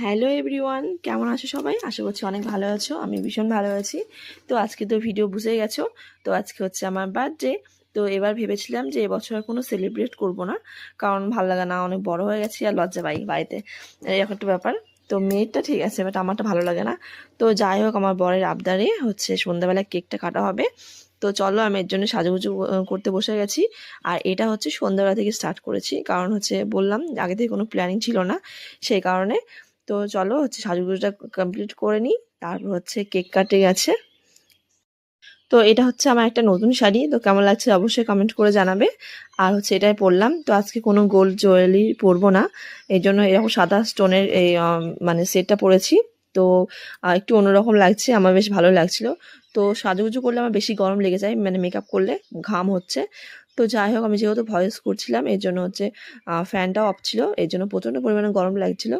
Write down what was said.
Hello everyone, কেমন আছো সবাই? আশা করছি অনেক ভালো আছো। আমি ভীষণ ভালো আছি। তো আজকে তো ভিডিও বুঝে গেছো। তো আজকে হচ্ছে আমার বার্থডে। তো এবার ভেবেছিলাম যে এবছর আর কোনো সেলিব্রেট করব না, কারণ ভালো লাগে না, অনেক বড় হয়ে গেছি আর লজ্জা পাই বাড়িতে, এরকম একটা ব্যাপার। তো মেয়েরটা ঠিক আছে, বাট আমারটা ভালো লাগে না। তো যাই হোক, আমার বরের আবদারে হচ্ছে সন্ধ্যাবেলা কেকটা কাটা হবে। তো চলো, আমি এর জন্য সাজুগুজু করতে বসে গেছি। আর এটা হচ্ছে সন্ধ্যাবেলা থেকে স্টার্ট করেছি, কারণ হচ্ছে বললাম আগে থেকে কোনো প্ল্যানিং ছিল না, সেই কারণে। তো চলো হচ্ছে সাজুগুজুটা কমপ্লিট করে নিই, তারপর হচ্ছে কেক কাটিং আছে। তো এটা হচ্ছে আমার একটা নতুন শাড়ি, তো কেমন লাগছে অবশ্যই কমেন্ট করে জানাবে। আর হচ্ছে এটাই পরলাম, তো আজকে কোনো গোল্ড জুয়েলারি পরবো না, এই জন্য এরকম সাদা স্টোনের এই মানে সেটটা পরেছি। তো একটু অন্যরকম লাগছে, আমার বেশ ভালো লাগছিল। তো সাজুগুজু করলে আমার বেশি গরম লেগে যায়, মানে মেকআপ করলে ঘাম হচ্ছে। তো যাই হোক, আমি যেহেতু ভয়েস করছিলাম এর জন্য হচ্ছে ফ্যানটাও অফ ছিল, এর জন্য প্রচণ্ড পরিমাণে গরম লাগছিল।